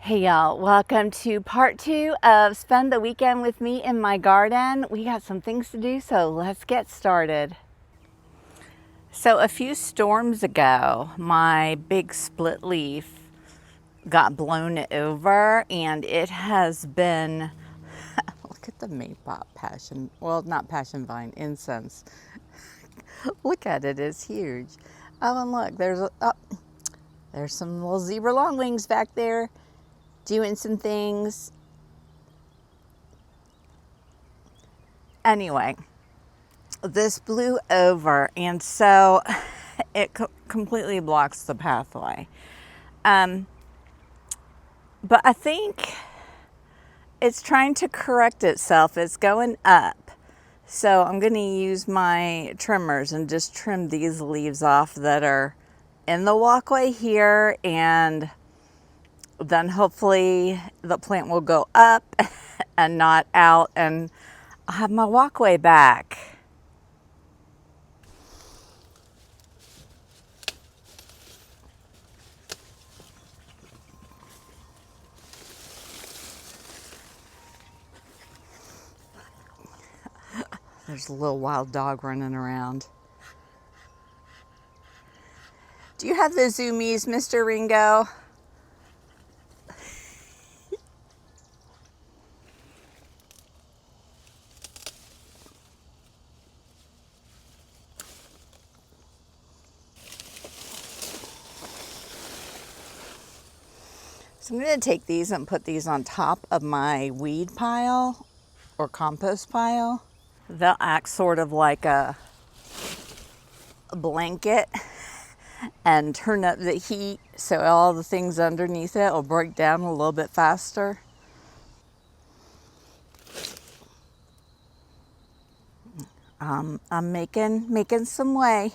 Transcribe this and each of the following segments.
Hey y'all, welcome to part 2 of Spend the Weekend with me in my garden. We got some things to do, so let's get started. So a few storms ago, my big split leaf got blown over and it has been, look at the maypop passion, well not passion vine, incense. Look at it, it's huge. Oh, and look, there's some little zebra longwings back there doing some things. Anyway, this blew over and so it completely blocks the pathway. But I think it's trying to correct itself. It's going up. So I'm going to use my trimmers and just trim these leaves off that are in the walkway here, and then hopefully the plant will go up and not out, and I'll have my walkway back. There's a little wild dog running around. Do you have the zoomies, Mr. Ringo? So I'm going to take these and put these on top of my weed pile or compost pile. They'll act sort of like a blanket and turn up the heat so all the things underneath it will break down a little bit faster. I'm making some way.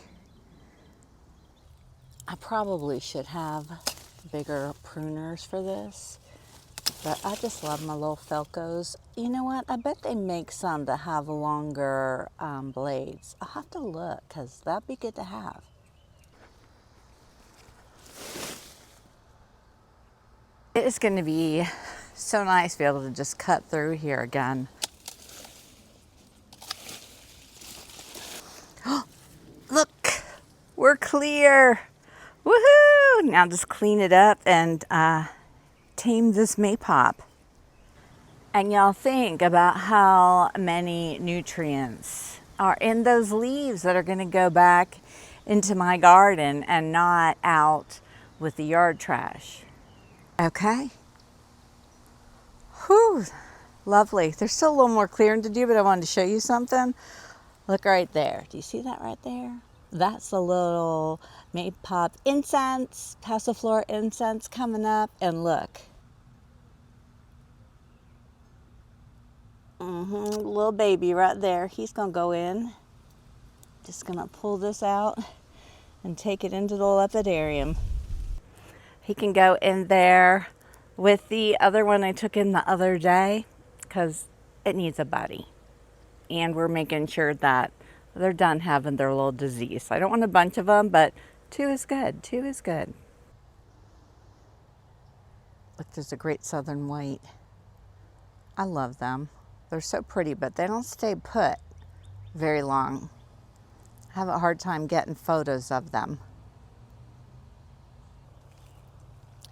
I probably should have bigger pruners for this, but I just love my little Felcos. You know what? I bet they make some that have longer blades. I'll have to look because that'd be good to have. It is going to be so nice to be able to just cut through here again. Look, we're clear. Woohoo! Now just clean it up and tame this maypop. And y'all think about how many nutrients are in those leaves that are going to go back into my garden and not out with the yard trash. Okay. Whew, lovely. There's still a little more clearing to do, but I wanted to show you something. Look right there. Do you see that right there? That's a little maypop incense, passiflora incense coming up, and look. Little baby right there. He's gonna go in. Just gonna pull this out and take it into the lepidarium. He can go in there with the other one I took in the other day because it needs a buddy. And we're making sure that they're done having their little disease. I don't want a bunch of them, but 2 is good. 2 is good. Look, there's a great southern white. I love them. They're so pretty, but they don't stay put very long. I have a hard time getting photos of them.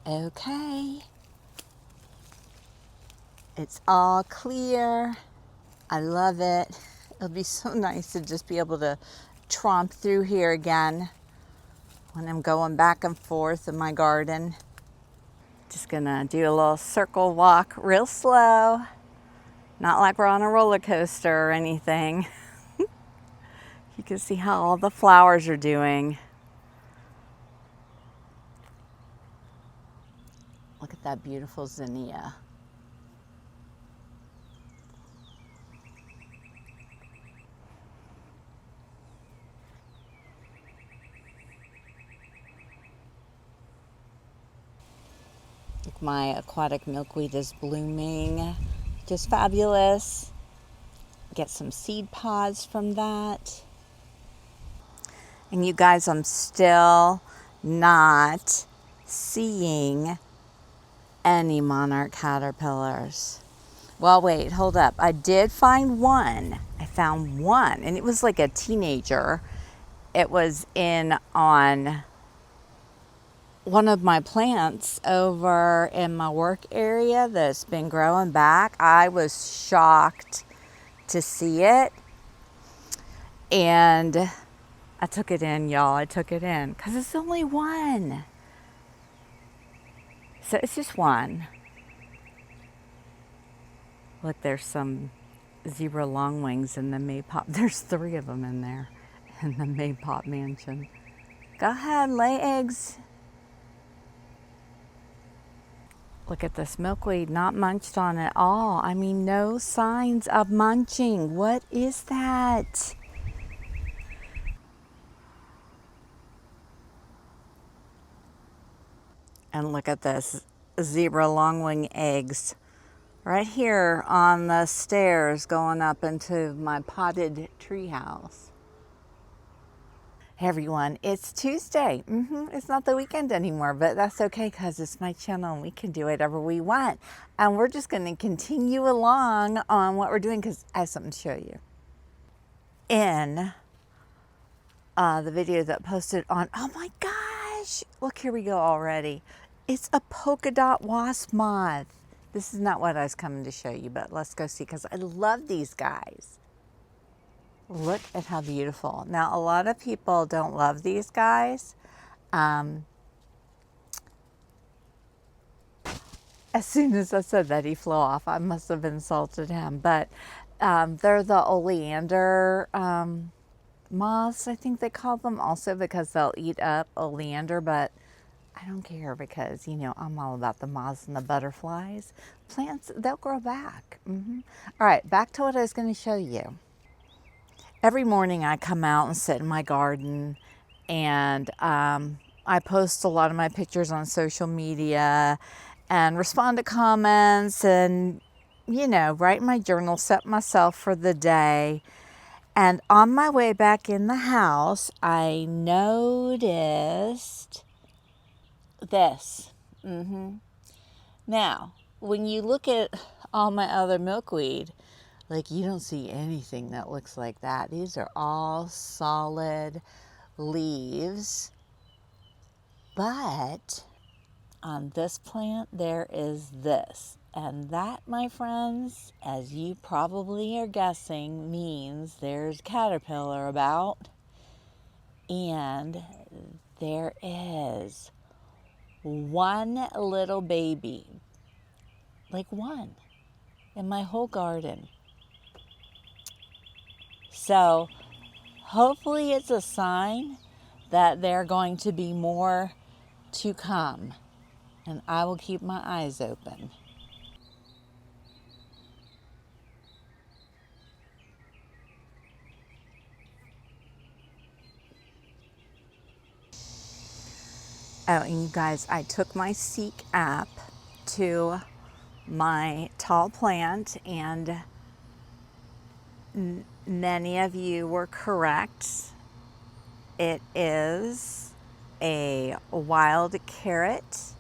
Okay. It's all clear. I love it. It'll be so nice to just be able to tromp through here again when I'm going back and forth in my garden. Just gonna do a little circle walk real slow. Not like we're on a roller coaster or anything. You can see how all the flowers are doing. Look at that beautiful zinnia. My aquatic milkweed is blooming. Just fabulous. Get some seed pods from that. And you guys, I'm still not seeing any monarch caterpillars. Well, wait, hold up. I did find one. I found one, and it was like a teenager. It was in on one of my plants over in my work area that's been growing back. I was shocked to see it, and I took it in, y'all. I took it in because it's only one. So it's just one. Look, there's some zebra longwings in the Maypop. There's 3 of them in there in the Maypop mansion. Go ahead, lay eggs. Look at this milkweed, not munched on at all. I mean, no signs of munching. What is that? And look at this, zebra longwing eggs right here on the stairs going up into my potted treehouse. Hey everyone, it's Tuesday. It's not the weekend anymore, but that's okay because it's my channel and we can do whatever we want. And we're just going to continue along on what we're doing because I have something to show you. In the video that posted on, oh my gosh, look, here we go already. It's a polka dot wasp moth. This is not what I was coming to show you, but let's go see because I love these guys. Look at how beautiful. Now, a lot of people don't love these guys. As soon as I said that, he flew off. I must have insulted him. But they're the oleander moths, I think they call them, also because they'll eat up oleander. But I don't care because, you know, I'm all about the moths and the butterflies. Plants, they'll grow back. All right, back to what I was going to show you. Every morning I come out and sit in my garden, and I post a lot of my pictures on social media and respond to comments and, you know, write my journal, set myself for the day. And on my way back in the house, I noticed this. Now, when you look at all my other milkweed, like, you don't see anything that looks like that. These are all solid leaves. But on this plant, there is this. And that, my friends, as you probably are guessing, means there's a caterpillar about. And there is one little baby, like one, in my whole garden. So hopefully it's a sign that there are going to be more to come, and I will keep my eyes open. Oh, and you guys, I took my Seek app to my tall plant, and many of you were correct. It is a wild carrot,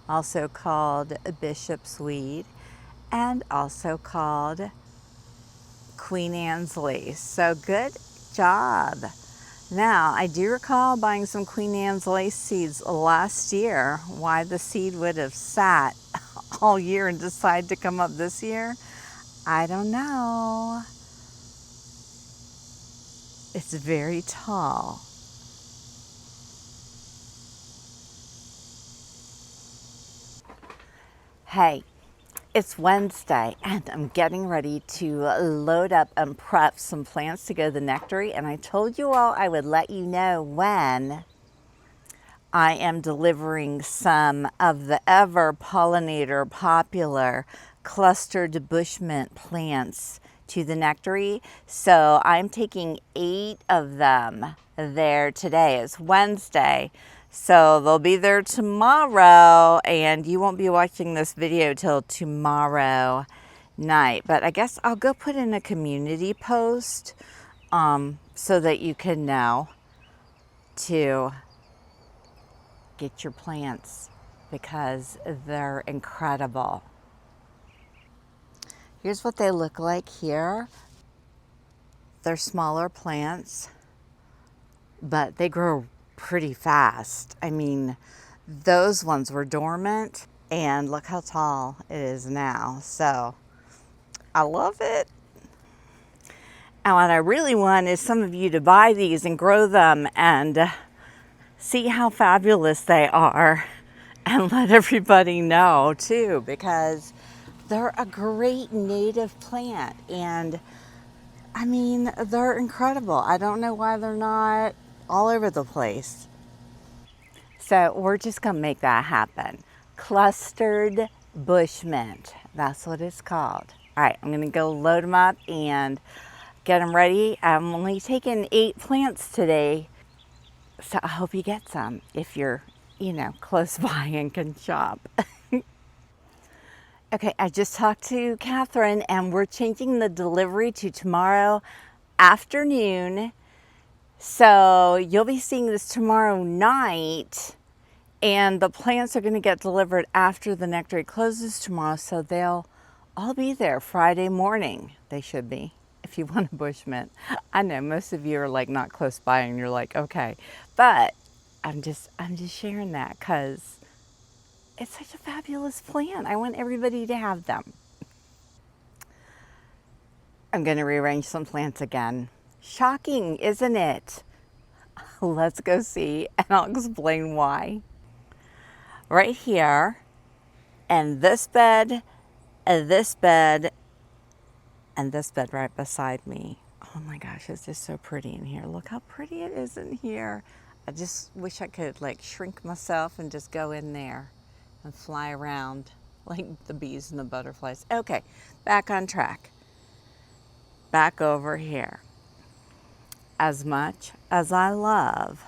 also called bishop's weed, and also called Queen Anne's lace. So good job. Now, I do recall buying some Queen Anne's lace seeds last year. Why the seed would have sat all year and decided to come up this year, I don't know. It's very tall. Hey, it's Wednesday and I'm getting ready to load up and prep some plants to go to the nectary, and I told you all I would let you know when I am delivering some of the ever pollinator popular clustered bush mint plants to the nectary. So I'm taking 8 of them there today. It's Wednesday. So they'll be there tomorrow, and you won't be watching this video till tomorrow night. But I guess I'll go put in a community post so that you can know to get your plants because they're incredible. Here's what they look like here. They're smaller plants, but they grow pretty fast. I mean, those ones were dormant, and look how tall it is now. So I love it. And what I really want is some of you to buy these and grow them and see how fabulous they are, and let everybody know too, because they're a great native plant. And I mean, they're incredible. I don't know why they're not all over the place. So we're just gonna make that happen. Clustered bush mint, that's what it's called. All right, I'm gonna go load them up and get them ready. I'm only taking 8 plants today, so I hope you get some if you're, close by and can shop. Okay, I just talked to Catherine and we're changing the delivery to tomorrow afternoon. So you'll be seeing this tomorrow night, and the plants are going to get delivered after the nectary closes tomorrow. So they'll all be there Friday morning. They should be, if you want a bush mint. I know most of you are like not close by and you're like, okay, but I'm just sharing that because it's such a fabulous plant. I want everybody to have them. I'm going to rearrange some plants again. Shocking, isn't it? Let's go see, and I'll explain why. Right here, and this bed, and this bed, and this bed right beside me. Oh my gosh, it's just so pretty in here. Look how pretty it is in here. I just wish I could like shrink myself and just go in there and fly around like the bees and the butterflies. Okay, back on track. Back over here. As much as I love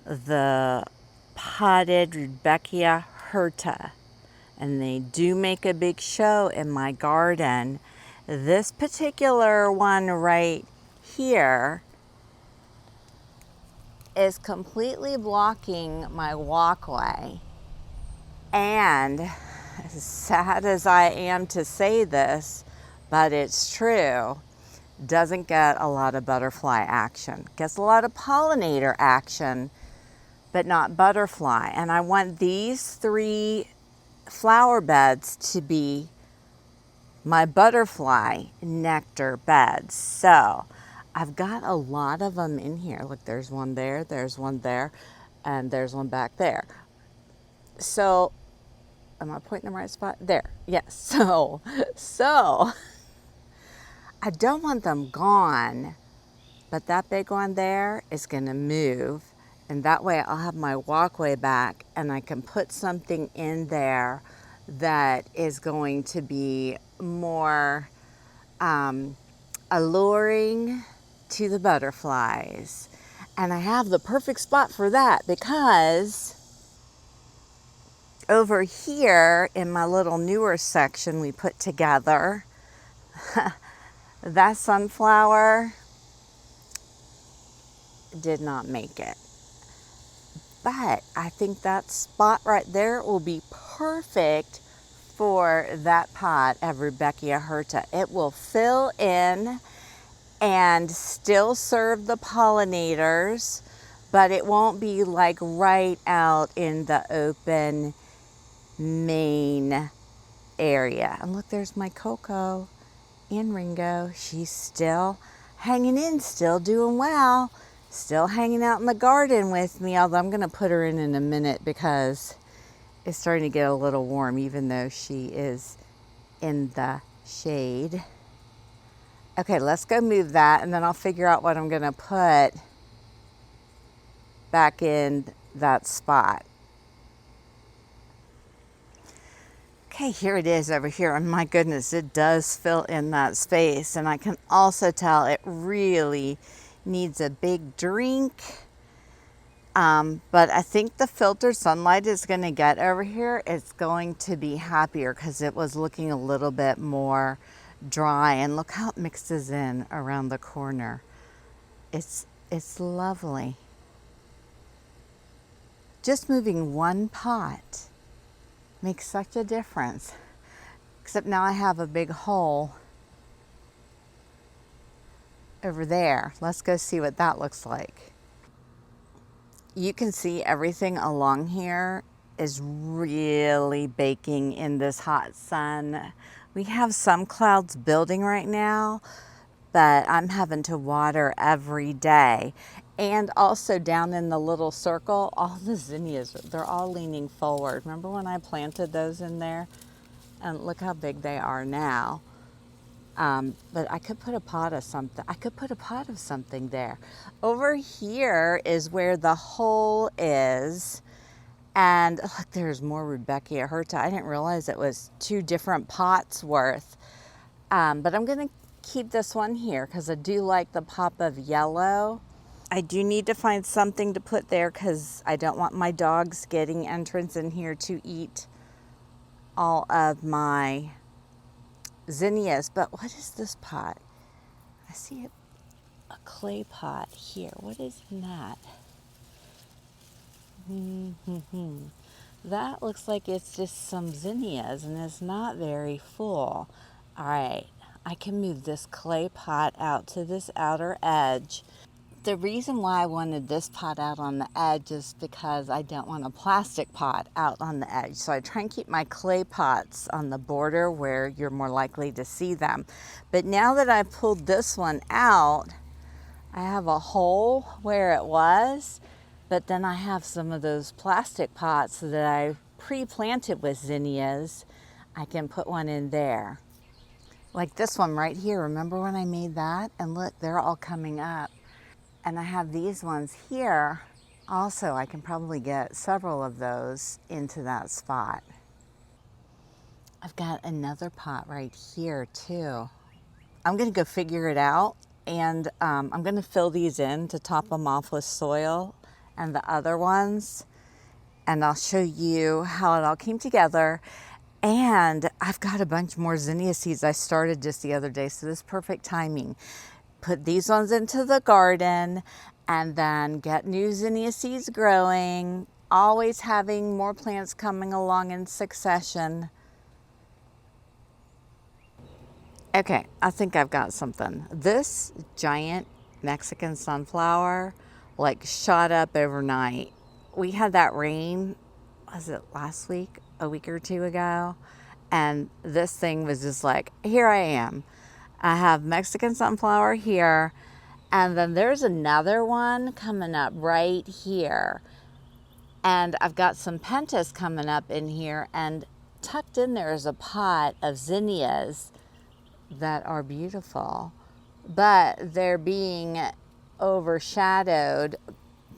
the potted Rudbeckia hirta, and they do make a big show in my garden, this particular one right here is completely blocking my walkway. And as sad as I am to say this, but it's true, doesn't get a lot of butterfly action. Gets a lot of pollinator action, but not butterfly. And I want these 3 flower beds to be my butterfly nectar beds. So I've got a lot of them in here. Look, there's one there, there's one there, and there's one back there. So am I pointing the right spot? There, yes. So I don't want them gone, but that big one there is gonna move, and that way I'll have my walkway back and I can put something in there that is going to be more alluring to the butterflies. And I have the perfect spot for that, because over here in my little newer section we put together, that sunflower did not make it. But I think that spot right there will be perfect for that pot of Rudbeckia hirta. It will fill in and still serve the pollinators, but it won't be like right out in the open main area. And look, there's my Coco and Ringo. She's still hanging in, still doing well, still hanging out in the garden with me, although I'm going to put her in a minute because it's starting to get a little warm, even though she is in the shade. Okay, let's go move that, and then I'll figure out what I'm going to put back in that spot. Okay, here it is over here, and my goodness, it does fill in that space, and I can also tell it really needs a big drink. But I think the filtered sunlight is going to get over here. It's going to be happier because it was looking a little bit more dry, and look how it mixes in around the corner. It's lovely. Just moving one pot Makes such a difference. Except now I have a big hole over there. Let's go see what that looks like. You can see everything along here is really baking in this hot sun. We have some clouds building right now, but I'm having to water every day. And also down in the little circle, all the zinnias, they're all leaning forward. Remember when I planted those in there? And look how big they are now. But I could put a pot of something. I could put a pot of something there. Over here is where the hole is. And look, there's more Rudbeckia hirta. I didn't realize it was 2 different pots worth. But I'm going to keep this one here because I do like the pop of yellow. I do need to find something to put there because I don't want my dogs getting entrance in here to eat all of my zinnias. But what is this pot? I see a clay pot here. What is in that? That looks like it's just some zinnias and it's not very full. All right, I can move this clay pot out to this outer edge. The reason why I wanted this pot out on the edge is because I don't want a plastic pot out on the edge. So I try and keep my clay pots on the border where you're more likely to see them. But now that I pulled this one out, I have a hole where it was, but then I have some of those plastic pots that I pre-planted with zinnias. I can put one in there. Like this one right here. Remember when I made that? And look, they're all coming up. And I have these ones here. Also, I can probably get several of those into that spot. I've got another pot right here too. I'm gonna go figure it out, and I'm gonna fill these in to top them off with soil and the other ones. And I'll show you how it all came together. And I've got a bunch more zinnia seeds I started just the other day, so this is perfect timing. Put these ones into the garden and then get new zinnia seeds growing, always having more plants coming along in succession. Okay, I think I've got something. This giant Mexican sunflower like shot up overnight. We had that rain, was it last week, a week or 2 ago? And this thing was just like, here I am. I have Mexican sunflower here, and then there's another one coming up right here. And I've got some pentas coming up in here, and tucked in there is a pot of zinnias that are beautiful, but they're being overshadowed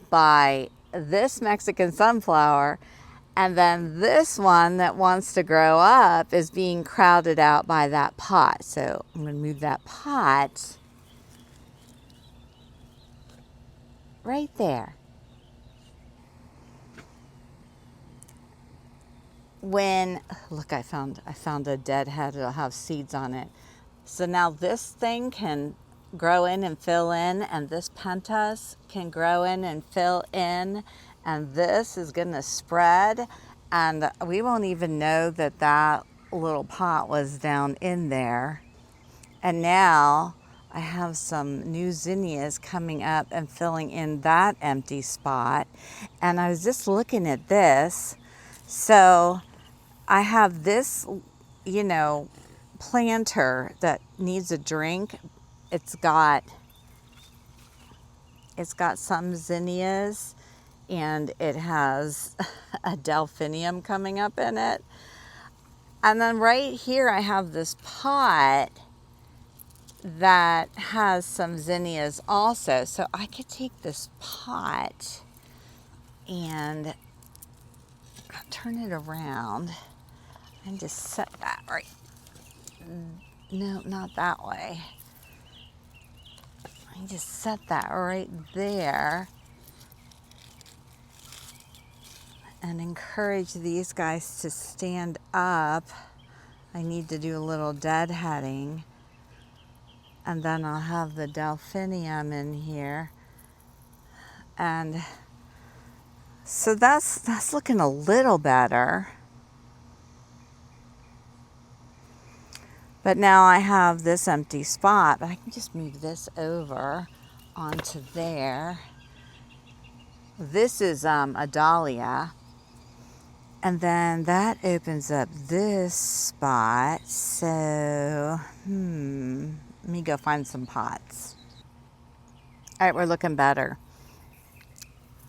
by this Mexican sunflower. And then this one that wants to grow up is being crowded out by that pot. So I'm going to move that pot right there. Look, I found a dead head. It'll have seeds on it. So now this thing can grow in and fill in, and this pentas can grow in and fill in. And this is going to spread, and we won't even know that that little pot was down in there. And now I have some new zinnias coming up and filling in that empty spot. And I was just looking at this. So I have this, planter that needs a drink. It's got some zinnias, and it has a delphinium coming up in it. And then right here I have this pot that has some zinnias also. So I could take this pot and turn it around and just set that right. No, not that way. I just set that right there and encourage these guys to stand up. I need to do a little deadheading, and then I'll have the delphinium in here. And so that's looking a little better. But now I have this empty spot, but I can just move this over onto there. This is a dahlia. And then that opens up this spot. So, let me go find some pots. All right, we're looking better.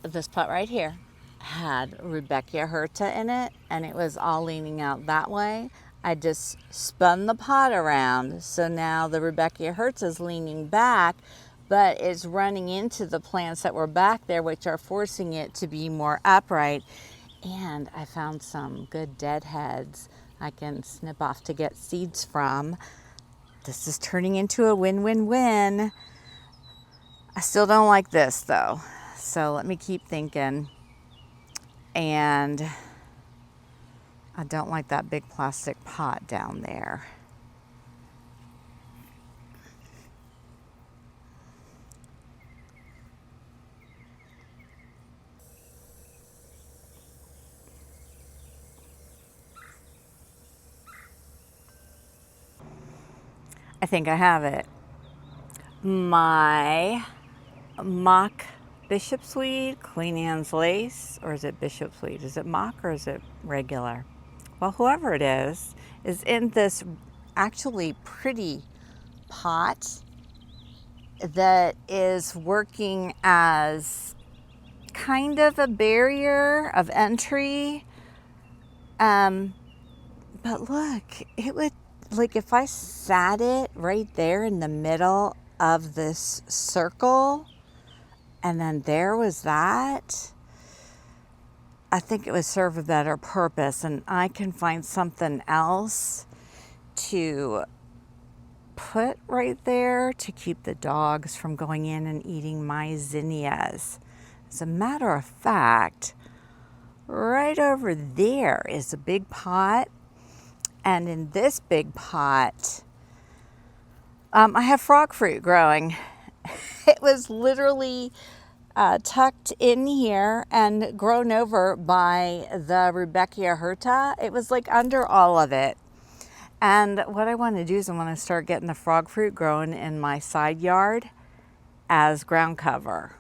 This pot right here had Rudbeckia hirta in it, and it was all leaning out that way. I just spun the pot around, so now the Rudbeckia hirta is leaning back, but it's running into the plants that were back there, which are forcing it to be more upright. And I found some good deadheads I can snip off to get seeds from. This is turning into a win-win-win. I still don't like this though, so let me keep thinking. And I don't like that big plastic pot down there. I think I have it. My mock bishopsweed, Queen Anne's lace, or is it bishopsweed? Is it mock or is it regular? Well, whoever it is in this actually pretty pot that is working as kind of a barrier of entry. But look, it would, like if I sat it right there in the middle of this circle, and then there was that, I think it would serve a better purpose, and I can find something else to put right there to keep the dogs from going in and eating my zinnias. As a matter of fact, right over there is a big pot, and in this big pot, I have frog fruit growing. It was literally tucked in here and grown over by the Rudbeckia hirta. It was like under all of it. And what I want to do is I want to start getting the frog fruit growing in my side yard as ground cover.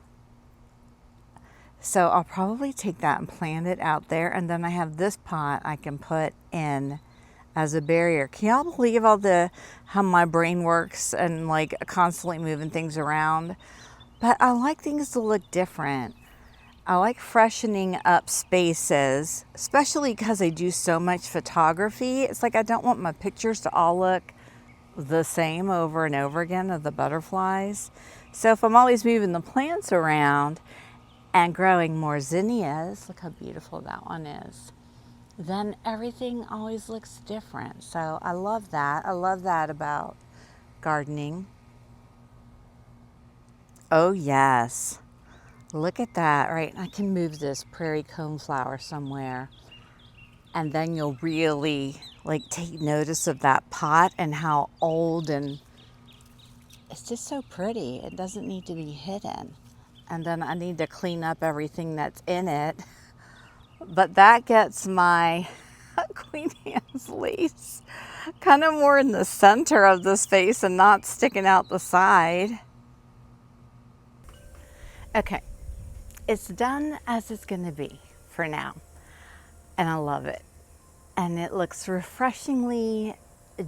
So I'll probably take that and plant it out there. And then I have this pot I can put in as a barrier. Can y'all believe how my brain works and like constantly moving things around? But I like things to look different. I like freshening up spaces, especially because I do so much photography. It's like I don't want my pictures to all look the same over and over again of the butterflies. So if I'm always moving the plants around and growing more zinnias, look how beautiful that one is, then everything always looks different. So I love that. I love that about gardening. Oh yes. Look at that, right? I can move this prairie coneflower somewhere, and then you'll really like take notice of that pot and how old, and it's just so pretty. It doesn't need to be hidden. And then I need to clean up everything that's in it. But that gets my Queen Anne's lace kind of more in the center of the space and not sticking out the side. Okay. It's done as it's going to be for now, and I love it. And it looks refreshingly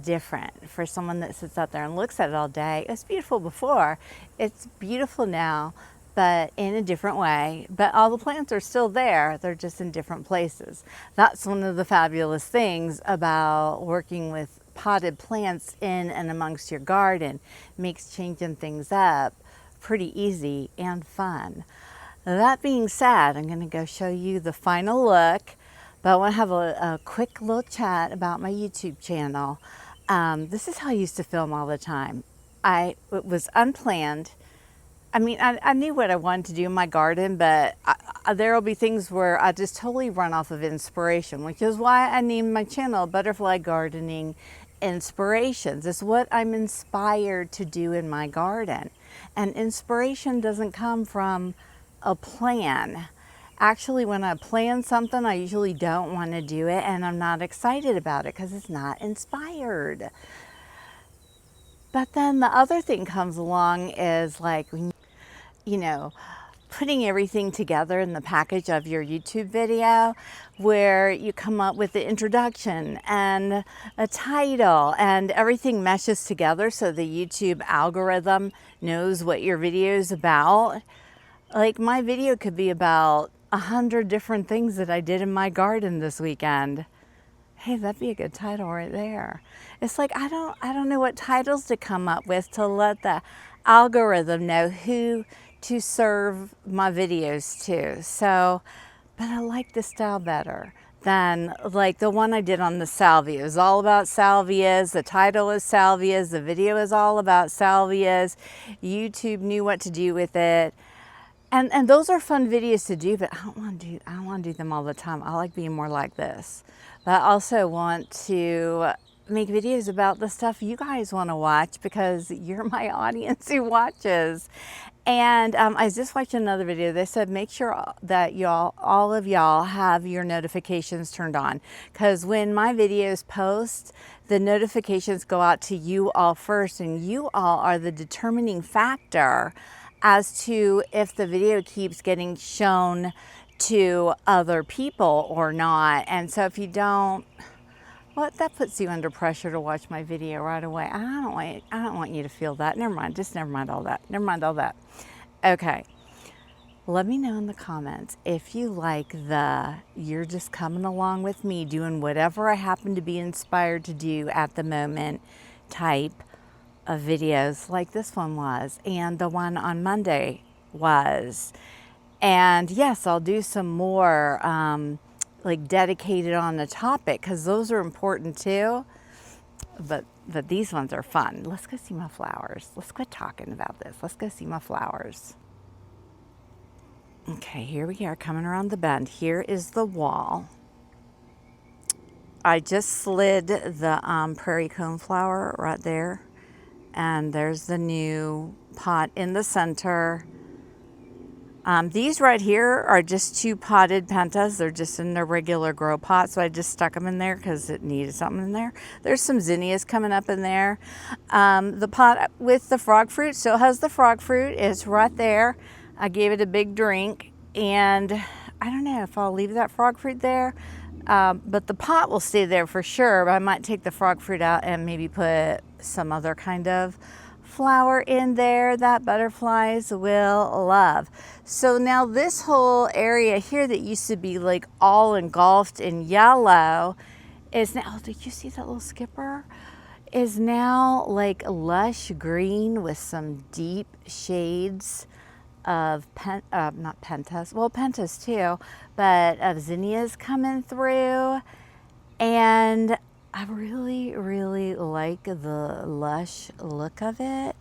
different for someone that sits out there and looks at it all day. It was beautiful before. It's beautiful now, but in a different way. But all the plants are still there. They're just in different places. That's one of the fabulous things about working with potted plants in and amongst your garden. It makes changing things up pretty easy and fun. That being said, I'm going to go show you the final look, but I want to have a quick little chat about my YouTube channel. This is how I used to film all the time. It was unplanned. I mean, I knew what I wanted to do in my garden, but there will be things where I just totally run off of inspiration, which is why I named my channel Butterfly Gardening Inspirations. It's what I'm inspired to do in my garden. And inspiration doesn't come from a plan. Actually, when I plan something, I usually don't want to do it, and I'm not excited about it because it's not inspired. But then the other thing comes along is like, you know, putting everything together in the package of your YouTube video, where you come up with the introduction and a title and everything meshes together so the YouTube algorithm knows what your video is about. Like, my video could be about 100 different things that I did in my garden this weekend. Hey, that'd be a good title right there. It's like, I don't know what titles to come up with to let the algorithm know who to serve my videos to. So, but I like this style better than like the one I did on the salvia. It was all about salvias. The title is salvias. The video is all about salvias. YouTube knew what to do with it. And those are fun videos to do, but I don't want to do them all the time. I like being more like this. But I also want to make videos about the stuff you guys want to watch, because you're my audience who watches. And I just watched another video. They said make sure that all of y'all have your notifications turned on, because when my videos post, the notifications go out to you all first, and you all are the determining factor as to if the video keeps getting shown to other people or not. And so if you don't, well, that puts you under pressure to watch my video right away. I don't want you to feel that. Never mind. Just never mind all that. Never mind all that. Okay. Let me know in the comments if you like you're just coming along with me doing whatever I happen to be inspired to do at the moment type of videos, like this one was, and the one on Monday was. And yes, I'll do some more like dedicated on the topic, because those are important too. But these ones are fun. Let's go see my flowers. Let's quit talking about this. Let's go see my flowers. Okay, here we are coming around the bend. Here is the wall. I just slid the prairie coneflower right there. And there's the new pot in the center. These right here are just 2 potted pentas. They're just in their regular grow pot, so I just stuck them in there because it needed something in there. There's some zinnias coming up in there. The pot with the frog fruit still has the frog fruit. It's right there. I gave it a big drink, and I don't know if I'll leave that frog fruit there, but the pot will stay there for sure. But I might take the frog fruit out and maybe put some other kind of flower in there that butterflies will love. So now this whole area here that used to be like all engulfed in yellow is now, oh, did you see that little skipper? Is now like lush green with some deep shades of not pentas, well, pentas too, but of zinnias coming through. And I really, really like the lush look of it.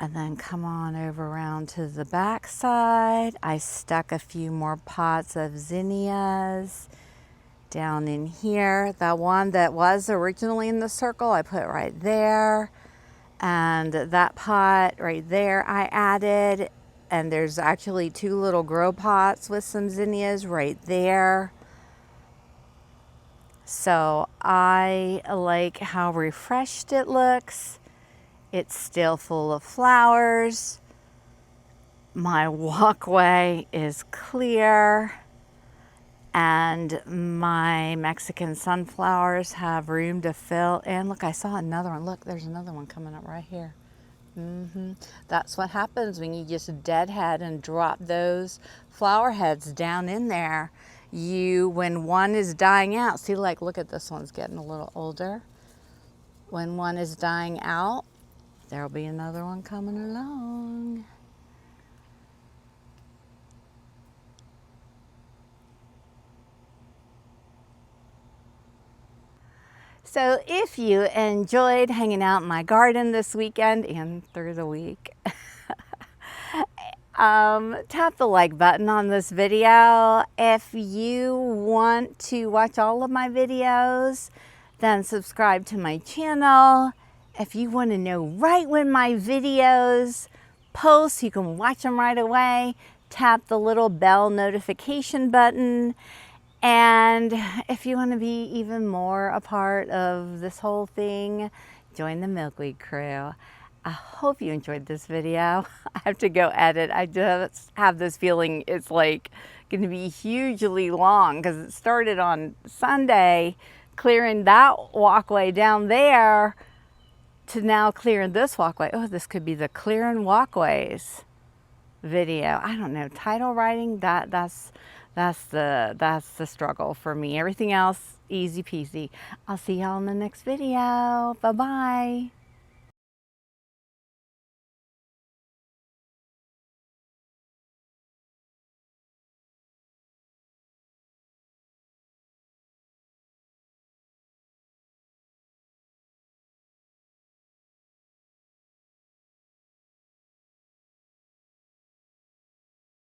And then come on over around to the back side. I stuck a few more pots of zinnias down in here. The one that was originally in the circle, I put right there. And that pot right there I added. And there's actually 2 little grow pots with some zinnias right there. So I like how refreshed it looks. It's still full of flowers. My walkway is clear. And my Mexican sunflowers have room to fill. And look, I saw another one. Look, there's another one coming up right here. That's what happens when you just deadhead and drop those flower heads down in there. When one is dying out, see, like, look at this one's getting a little older. When one is dying out, there'll be another one coming along. So if you enjoyed hanging out in my garden this weekend and through the week, tap the like button on this video. If you want to watch all of my videos, then subscribe to my channel. If you want to know right when my videos post, you can watch them right away. Tap the little bell notification button. And if you want to be even more a part of this whole thing, join the Milkweed Crew. I hope you enjoyed this video. I have to go edit. I just have this feeling it's like going to be hugely long because it started on Sunday, clearing that walkway down there to now clearing this walkway. Oh, this could be the clearing walkways video. I don't know. Title writing, that's the struggle for me. Everything else, easy peasy. I'll see y'all in the next video. Bye-bye.